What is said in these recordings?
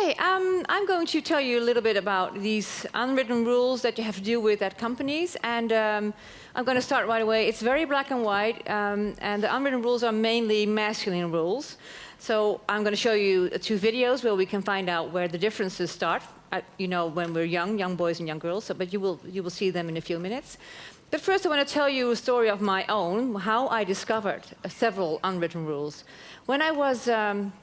Okay, I'm going to tell you a little bit about these unwritten rules that you have to deal with at companies, and I'm going to start right away. It's very black and white, and the unwritten rules are mainly masculine rules. So I'm going to show you two videos where we can find out where the differences start, when we're young boys and young girls, but you will see them in a few minutes. But first I want to tell you a story of my own, how I discovered several unwritten rules. When I was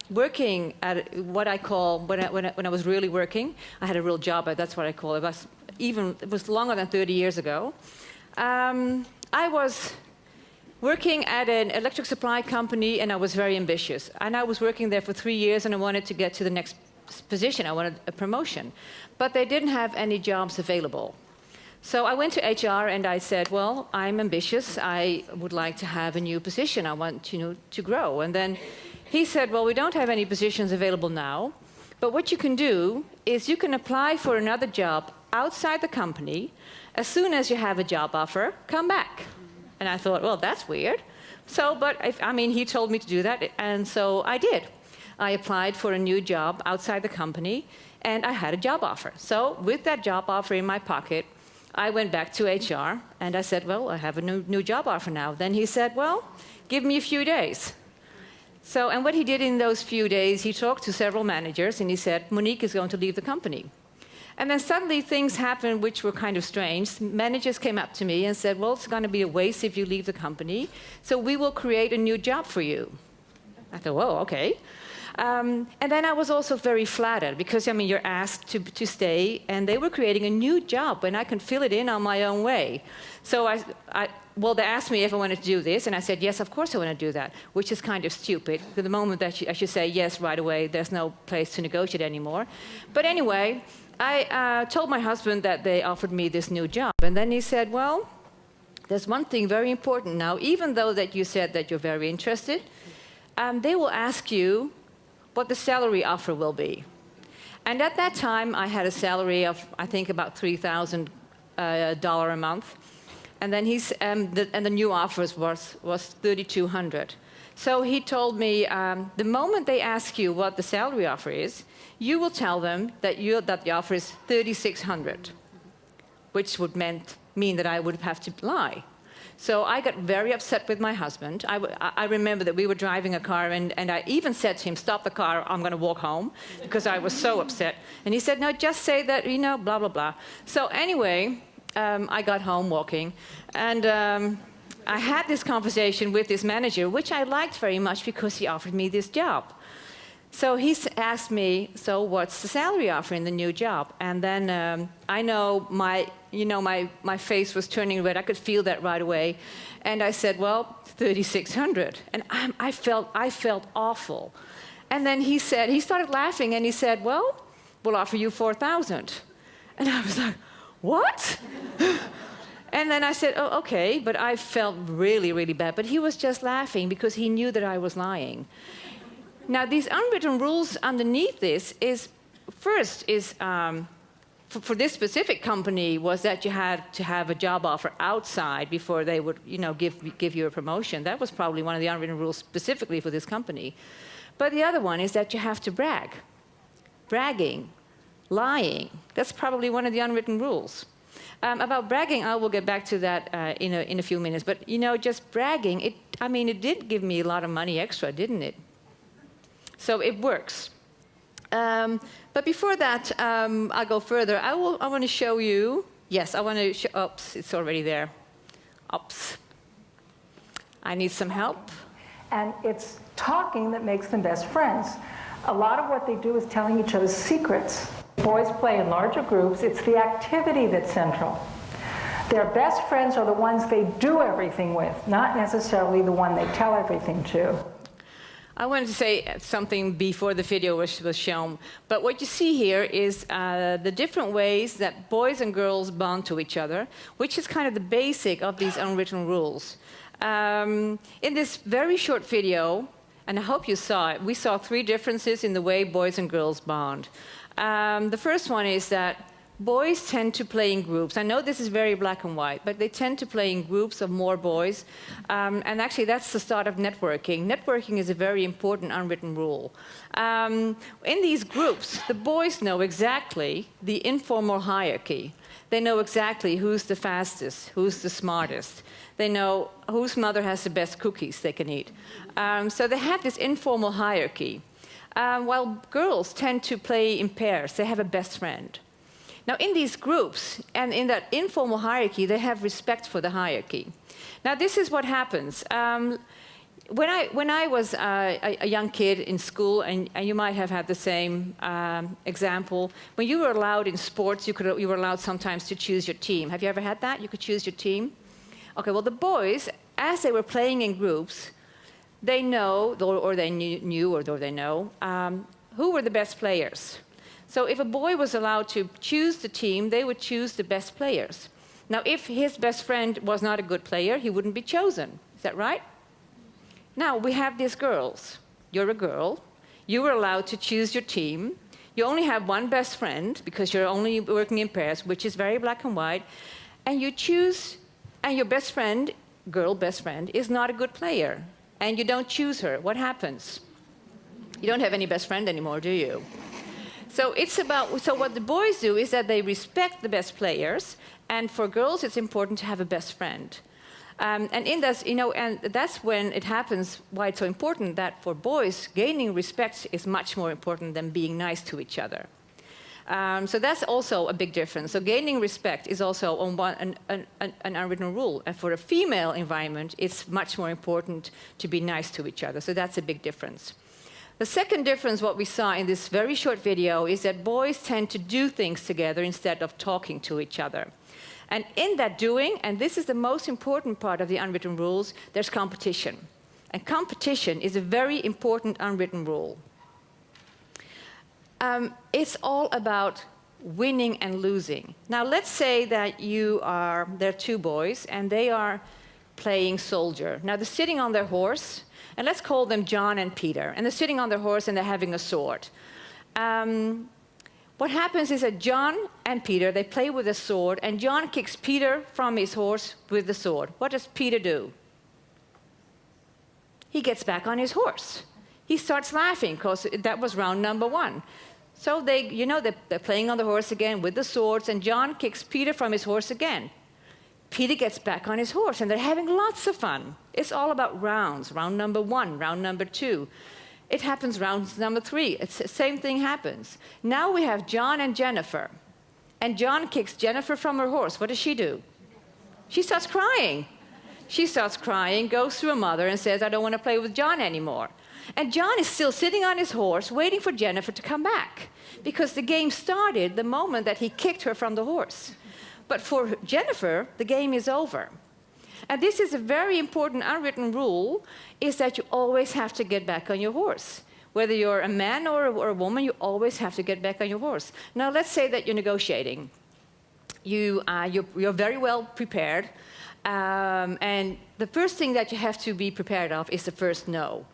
working at what I call, when I was really working, I had a real job, that's what I call it. It was longer than 30 years ago. I was working at an electric supply company, and I was very ambitious. And I was working there for 3 years, and I wanted to get to the next position. I wanted a promotion. But they didn't have any jobs available. So I went to HR and I said, well, I'm ambitious. I would like to have a new position. I want to grow. And then he said, well, we don't have any positions available now. But what you can do is you can apply for another job outside the company. As soon as you have a job offer, come back. And I thought, well, that's weird. He told me to do that. And so I did. I applied for a new job outside the company, and I had a job offer. So with that job offer in my pocket, I went back to HR, and I said, well, I have a new job offer now. Then he said, well, give me a few days. And what he did in those few days, he talked to several managers, and he said, Monique is going to leave the company. And then suddenly things happened which were kind of strange. Managers came up to me and said, well, it's going to be a waste if you leave the company, so we will create a new job for you. I thought, whoa, okay. And then I was also very flattered because, you're asked to stay, and they were creating a new job, and I can fill it in on my own way. So they asked me if I wanted to do this, and I said, yes, of course I want to do that, which is kind of stupid. The moment that I should say yes right away, there's no place to negotiate anymore. But anyway, I told my husband that they offered me this new job, and then he said, well, there's one thing very important now. Even though that you said that you're very interested, they will ask you what the salary offer will be. And at that time, I had a salary of, I think, about $3,000 a month. And then the new offer was $3,200. So he told me, the moment they ask you what the salary offer is, you will tell them that the offer is $3,600, which would mean that I would have to lie. So I got very upset with my husband. I remember that we were driving a car, and I even said to him, stop the car, I'm going to walk home, because I was so upset. And he said, no, just say that, blah, blah, blah. So anyway, I got home walking, and I had this conversation with this manager, which I liked very much because he offered me this job. So he asked me, so what's the salary offer in the new job? And then I know my face was turning red. I could feel that right away. And I said, well, $3,600. And I felt awful. And then he started laughing, and he said, well, we'll offer you $4,000. And I was like, what? And then I said, oh, okay. But I felt really, really bad. But he was just laughing because he knew that I was lying. Now, these unwritten rules underneath this for this specific company, was that you had to have a job offer outside before they would, give you a promotion. That was probably one of the unwritten rules specifically for this company. But the other one is that you have to brag. Bragging, lying, that's probably one of the unwritten rules. About bragging, I will get back to that in a few minutes. But, just bragging, it did give me a lot of money extra, didn't it? So it works. But before that, I'll go further. I want to show you. Yes, I want to show. Oops, it's already there. Oops. I need some help. And it's talking that makes them best friends. A lot of what they do is telling each other secrets. Boys play in larger groups. It's the activity that's central. Their best friends are the ones they do everything with, not necessarily the one they tell everything to. I wanted to say something before the video was shown, but what you see here is the different ways that boys and girls bond to each other, which is kind of the basic of these unwritten rules. In this very short video, and I hope you saw it, we saw 3 differences in the way boys and girls bond. The first one is that boys tend to play in groups. I know this is very black and white, but they tend to play in groups of more boys. And actually, that's the start of networking. Networking is a very important unwritten rule. In these groups, the boys know exactly the informal hierarchy. They know exactly who's the fastest, who's the smartest. They know whose mother has the best cookies they can eat. So they have this informal hierarchy. While girls tend to play in pairs, they have a best friend. Now, in these groups and in that informal hierarchy, they have respect for the hierarchy. Now, this is what happens. When I was a young kid in school, and you might have had the same example, when you were allowed in sports, you were allowed sometimes to choose your team. Have you ever had that? You could choose your team? Okay, well, the boys, as they were playing in groups, they know, or they knew, or they know, who were the best players. So if a boy was allowed to choose the team, they would choose the best players. Now, if his best friend was not a good player, he wouldn't be chosen. Is that right? Now, we have these girls. You're a girl. You were allowed to choose your team. You only have one best friend because you're only working in pairs, which is very black and white. And you choose, and your best friend, girl best friend, is not a good player. And you don't choose her. What happens? You don't have any best friend anymore, do you? So what the boys do is that they respect the best players, and for girls it's important to have a best friend. And in this, and that's when it happens, why it's so important that for boys, gaining respect is much more important than being nice to each other. So that's also a big difference. So gaining respect is also an unwritten rule. And for a female environment, it's much more important to be nice to each other. So that's a big difference. The second difference, what we saw in this very short video, is that boys tend to do things together instead of talking to each other. And in that doing, and this is the most important part of the unwritten rules, there's competition. And competition is a very important unwritten rule. It's all about winning and losing. Now, let's say that there are two boys, and they are playing soldier. Now, they're sitting on their horse, and let's call them John and Peter. And they're sitting on their horse, and they're having a sword. What happens is that John and Peter, they play with a sword, and John kicks Peter from his horse with the sword. What does Peter do? He gets back on his horse. He starts laughing, because that was round number one. So they're playing on the horse again with the swords, and John kicks Peter from his horse again. Peter gets back on his horse, and they're having lots of fun. It's all about rounds, round number one, round number two. It happens round number three. It's the same thing happens. Now we have John and Jennifer, and John kicks Jennifer from her horse. What does she do? She starts crying. She starts crying, goes to her mother, and says, I don't want to play with John anymore. And John is still sitting on his horse, waiting for Jennifer to come back, because the game started the moment that he kicked her from the horse. But for Jennifer, the game is over. And this is a very important unwritten rule, is that you always have to get back on your horse. Whether you're a man or a woman, you always have to get back on your horse. Now, let's say that you're negotiating. You're very well prepared, and the first thing that you have to be prepared of is the first no.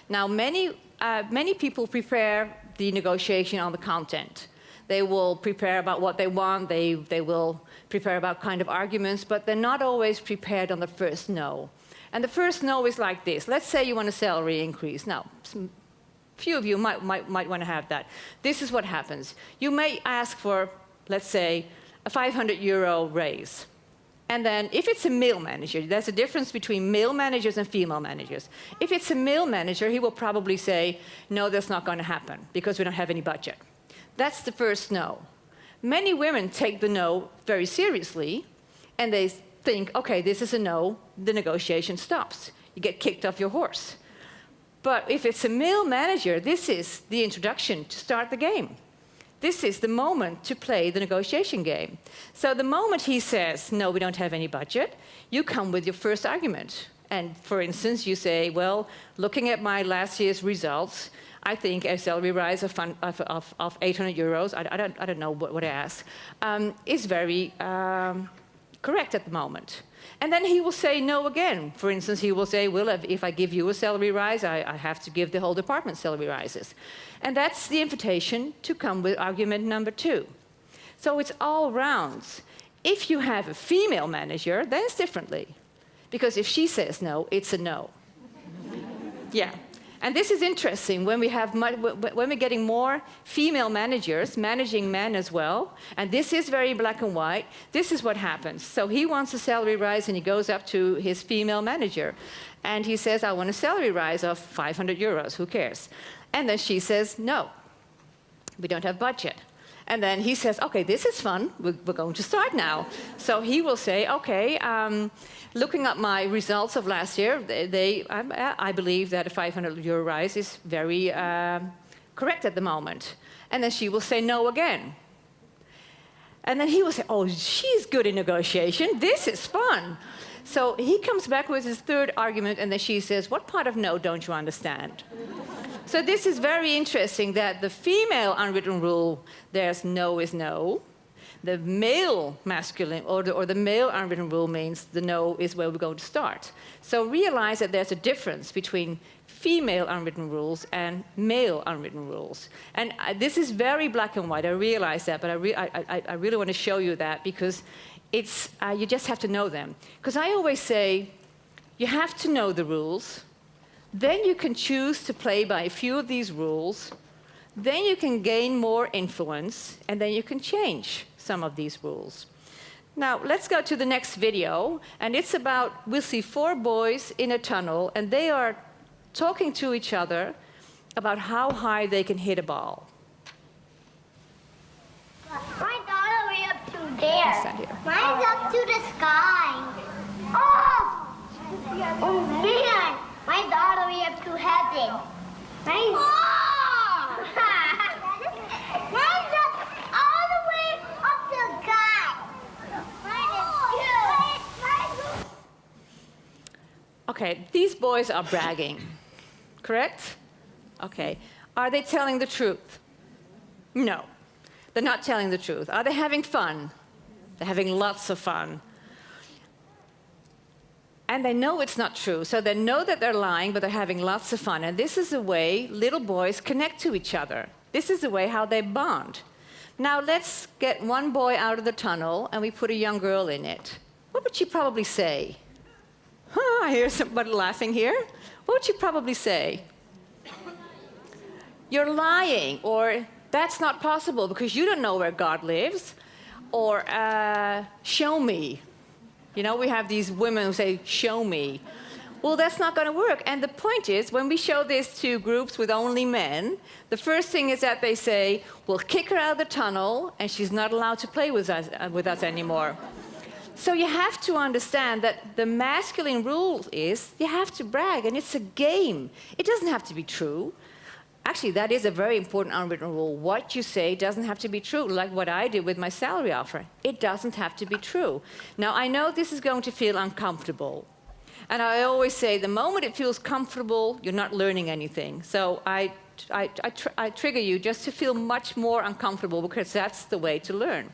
Now, many people prepare the negotiation on the content. They will prepare about what they want, they will prepare about kind of arguments, but they're not always prepared on the first no. And the first no is like this. Let's say you want a salary increase. Now, few of you might want to have that. This is what happens. You may ask for, let's say, a 500 euro raise. And then if it's a male manager, there's a difference between male managers and female managers. If it's a male manager, he will probably say, no, that's not going to happen because we don't have any budget. That's the first no. Many women take the no very seriously, and they think, okay, this is a no, the negotiation stops. You get kicked off your horse. But if it's a male manager, this is the introduction to start the game. This is the moment to play the negotiation game. So the moment he says, no, we don't have any budget, you come with your first argument. And for instance, you say, well, looking at my last year's results, I think a salary rise of 800 euros, I don't know what I asked, is very correct at the moment. And then he will say no again. For instance, he will say, well, if I give you a salary rise, I have to give the whole department salary rises. And that's the invitation to come with argument number two. So it's all rounds. If you have a female manager, then it's differently. Because if she says no, it's a no. Yeah. And this is interesting when we're getting more female managers managing men as well. And this is very black and white. This is what happens. So he wants a salary rise, and he goes up to his female manager. And he says, I want a salary rise of 500 euros. Who cares? And then she says, no, we don't have budget. And then he says, OK, this is fun. We're going to start now. So he will say, OK, looking at my results of last year, I believe that a 500 euro rise is very correct at the moment. And then she will say no again. And then he will say, oh, she's good in negotiation. This is fun. So he comes back with his third argument, and then she says, what part of no don't you understand? So this is very interesting that the female unwritten rule, there's no is no. The male masculine, or the male unwritten rule means the no is where we're going to start. So realize that there's a difference between female unwritten rules and male unwritten rules. And this is very black and white, I realize that, but I really want to show you that because it's, you just have to know them. Because I always say, you have to know the rules, then you can choose to play by a few of these rules, then you can gain more influence, and then you can change some of these rules. Now, let's go to the next video, and it's about, we'll see 4 boys in a tunnel, and they are talking to each other about how high they can hit a ball. Mine's all the way up to there. Stand here. Mine's up to the sky. Oh! Oh, man! Mine's all the way up to heaven. Mine's... Oh! Mine's up all the way up to God. Mine is good. Okay, these boys are bragging, correct? Okay. Are they telling the truth? No. They're not telling the truth. Are they having fun? They're having lots of fun. And they know it's not true, so they know that they're lying, but they're having lots of fun. And this is the way little boys connect to each other. This is the way how they bond. Now let's get one boy out of the tunnel, and we put a young girl in it. What would she probably say? I hear somebody laughing here. What would she probably say? You're lying, or that's not possible because you don't know where God lives, or show me. You know, we have these women who say, show me. Well, that's not going to work. And the point is, when we show this to groups with only men, the first thing is that they say, we'll kick her out of the tunnel, and she's not allowed to play with us anymore. So you have to understand that the masculine rule is you have to brag, and it's a game. It doesn't have to be true. Actually, that is a very important unwritten rule. What you say doesn't have to be true, like what I did with my salary offer. It doesn't have to be true. Now, I know this is going to feel uncomfortable. And I always say, the moment it feels comfortable, you're not learning anything. So I trigger you just to feel much more uncomfortable, because that's the way to learn.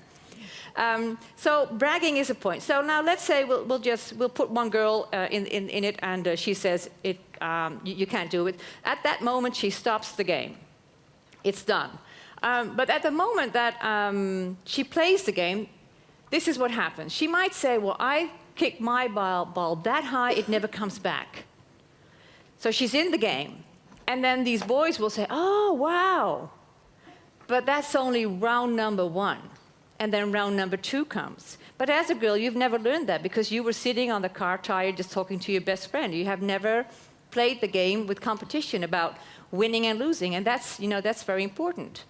So bragging is a point. So now let's say we'll put one girl in it, and she says you can't do it. At that moment, she stops the game. It's done. But at the moment that she plays the game, this is what happens. She might say, well, I kicked my ball that high, it never comes back. So she's in the game. And then these boys will say, oh, wow. But that's only round number 1. And then round number 2 comes. But as a girl, you've never learned that because you were sitting on the car tire just talking to your best friend. You have never played the game with competition about winning and losing, and that's, that's very important.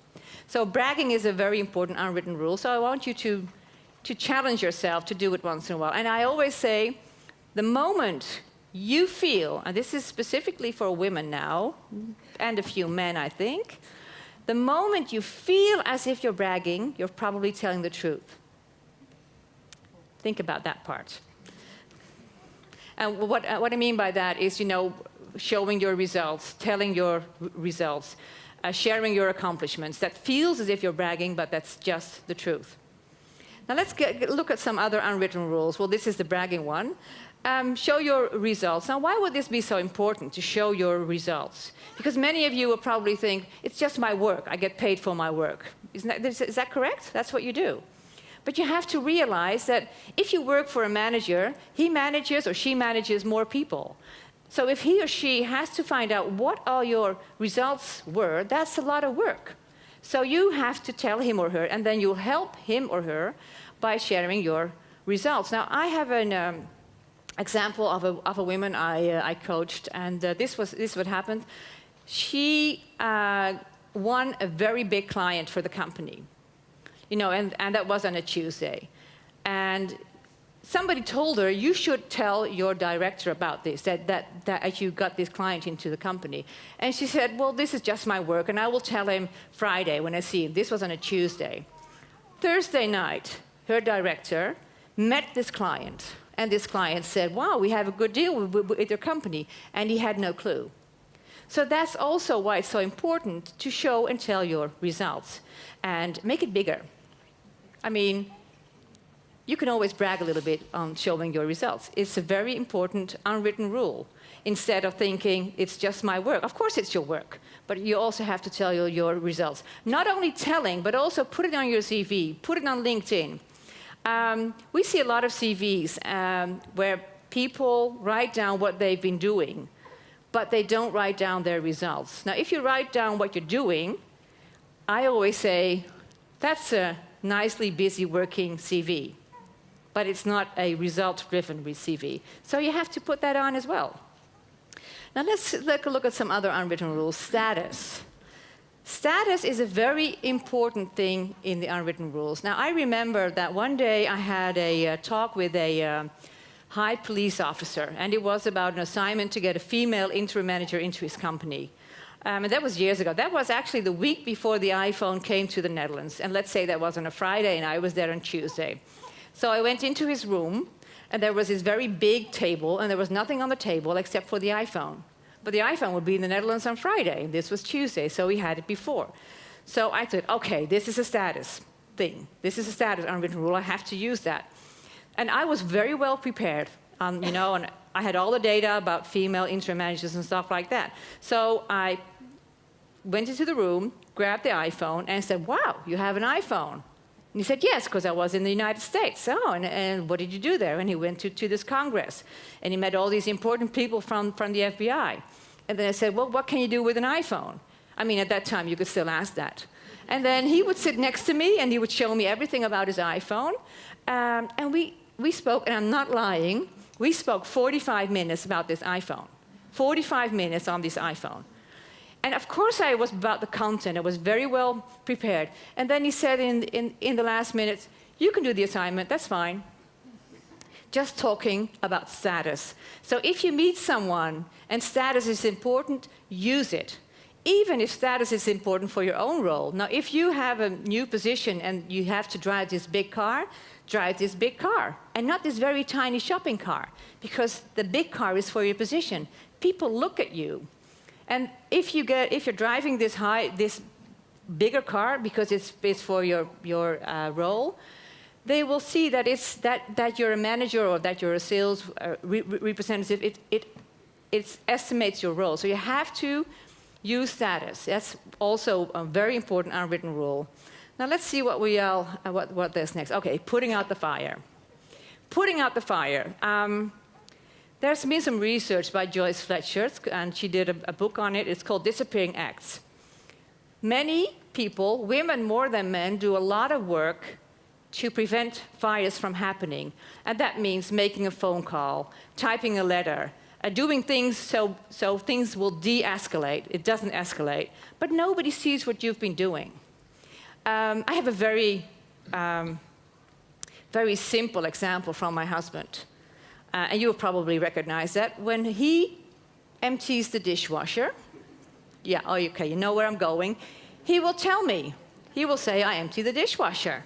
So bragging is a very important unwritten rule, so I want you to challenge yourself to do it once in a while. And I always say, the moment you feel, and this is specifically for women now, and a few men, I think, the moment you feel as if you're bragging, you're probably telling the truth. Think about that part. And what I mean by that is, showing your results, telling your results, sharing your accomplishments. That feels as if you're bragging, but that's just the truth. Now let's look at some other unwritten rules. Well, this is the bragging one. Show your results. Now, why would this be so important, to show your results? Because many of you will probably think, it's just my work. I get paid for my work. Is that correct? That's what you do. But you have to realize that if you work for a manager, he manages or she manages more people. So if he or she has to find out what all your results were, that's a lot of work. So you have to tell him or her, and then you'll help him or her by sharing your results. Now, I have an example of a woman I coached, and this is what happened. She won a very big client for the company, you know, and that was on a Tuesday. And somebody told her, you should tell your director about this, that you got this client into the company. And she said, well, this is just my work, and I will tell him Friday when I see him. This was on a Tuesday. Thursday night, her director met this client, and this client said, wow, we have a good deal with your company, and he had no clue. So that's also why it's so important to show and tell your results, and make it bigger. I mean, you can always brag a little bit on showing your results. It's a very important unwritten rule. Instead of thinking, it's just my work. Of course it's your work, but you also have to tell your results. Not only telling, but also put it on your CV, put it on LinkedIn. We see a lot of CVs where people write down what they've been doing, but they don't write down their results. Now, if you write down what you're doing, I always say, that's a nicely busy working CV. But it's not a result-driven CV. So you have to put that on as well. Now let's take a look at some other unwritten rules. Status. Status is a very important thing in the unwritten rules. Now I remember that one day I had a talk with a high police officer, and it was about an assignment to get a female interim manager into his company. And that was years ago. That was actually the week before the iPhone came to the Netherlands. And let's say that was on a Friday, and I was there on Tuesday. So I went into his room, and there was this very big table, and there was nothing on the table except for the iPhone. But the iPhone would be in the Netherlands on Friday, and this was Tuesday, so we had it before. So I thought, okay, this is a status thing. This is a status unwritten rule. I have to use that. And I was very well prepared, you know, and I had all the data about female interim managers and stuff like that. So I went into the room, grabbed the iPhone, and said, wow, you have an iPhone. And he said, yes, because I was in the United States. Oh, and what did you do there? And he went to this Congress, and he met all these important people from the FBI. And then I said, well, what can you do with an iPhone? I mean, at that time, you could still ask that. And then he would sit next to me, and he would show me everything about his iPhone. And we spoke, and I'm not lying, we spoke 45 minutes about this iPhone. 45 minutes on this iPhone. And of course I was about the content. I was very well prepared. And then he said in the last minute, you can do the assignment, that's fine. Just talking about status. So if you meet someone and status is important, use it. Even if status is important for your own role. Now, if you have a new position and you have to drive this big car, drive this big car. And not this very tiny shopping car. Because the big car is for your position. People look at you. And if you're driving this bigger car because it's for your role, they will see that that you're a manager or that you're a sales representative. It estimates your role. So you have to use status. That's also a very important unwritten rule. Now let's see what there's next. Okay, putting out the fire. Putting out the fire. There's been some research by Joyce Fletcher, and she did a book on it. It's called Disappearing Acts. Many people, women more than men, do a lot of work to prevent fires from happening. And that means making a phone call, typing a letter, doing things so things will de-escalate. It doesn't escalate. But nobody sees what you've been doing. I have a very simple example from my husband. And you'll probably recognize that. When he empties the dishwasher, yeah, oh, okay, you know where I'm going, he will tell me. He will say, I empty the dishwasher.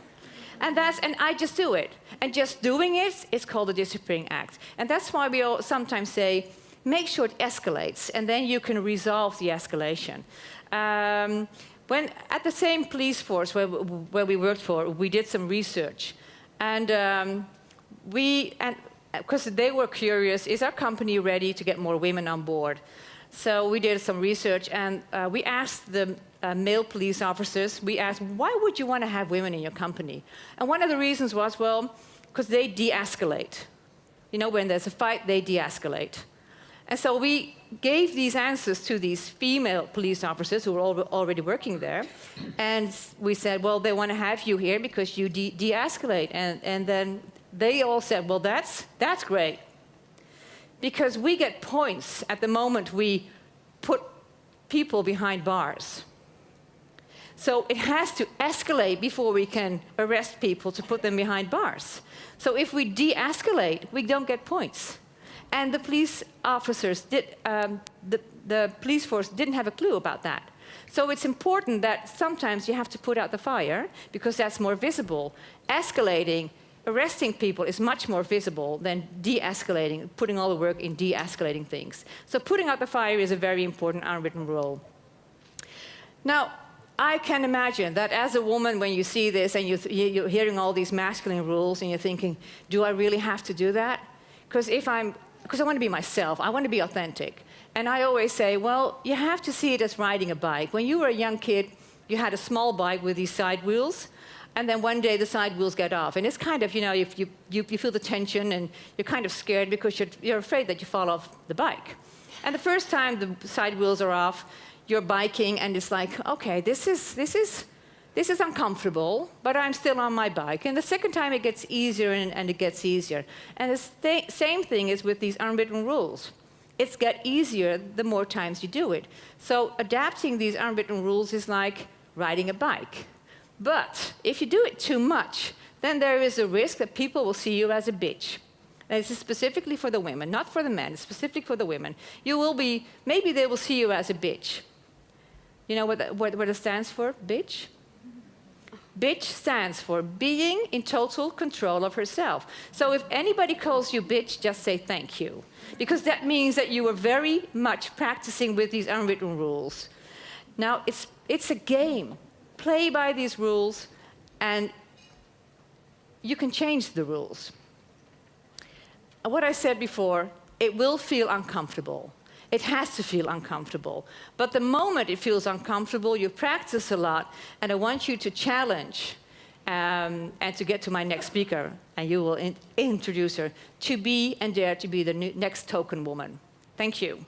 And I just do it. And just doing it is called a disappearing act. And that's why we all sometimes say, make sure it escalates, and then you can resolve the escalation. When at the same police force where we worked for, we did some research. And because they were curious, is our company ready to get more women on board? So we did some research, and we asked the male police officers, we asked, why would you want to have women in your company? And one of the reasons was, well, because they de-escalate. You know, when there's a fight, they de-escalate. And so we gave these answers to these female police officers who were already working there. And we said, well, they want to have you here because you de-escalate. And then they all said, well, that's great. Because we get points at the moment we put people behind bars. So it has to escalate before we can arrest people to put them behind bars. So if we de-escalate, we don't get points. And the police officers the police force didn't have a clue about that. So it's important that sometimes you have to put out the fire because that's more visible. Escalating, arresting people is much more visible than de-escalating, putting all the work in de-escalating things. So putting out the fire is a very important unwritten rule. Now, I can imagine that as a woman, when you see this and you're hearing all these masculine rules and you're thinking, do I really have to do that? Because I want to be myself, I want to be authentic. And I always say, well, you have to see it as riding a bike. When you were a young kid, you had a small bike with these side wheels, and then one day the side wheels get off. And it's kind of, you know, if you feel the tension and you're kind of scared because you're afraid that you fall off the bike. And the first time the side wheels are off, you're biking and it's like, okay, this is uncomfortable, but I'm still on my bike. And the second time it gets easier and it gets easier. And the same thing is with these unwritten rules. It's get easier the more times you do it. So adapting these unwritten rules is like riding a bike. But if you do it too much, then there is a risk that people will see you as a bitch. And this is specifically for the women, not for the men, it's specifically for the women. Maybe they will see you as a bitch. You know what it stands for, bitch? Bitch stands for being in total control of herself. So if anybody calls you bitch, just say thank you. Because that means that you are very much practicing with these unwritten rules. Now, it's a game. Play by these rules, and you can change the rules. What I said before, it will feel uncomfortable. It has to feel uncomfortable. But the moment it feels uncomfortable, you practice a lot, and I want you to challenge and to get to my next speaker, and you will introduce her, to be and dare to be the next token woman. Thank you.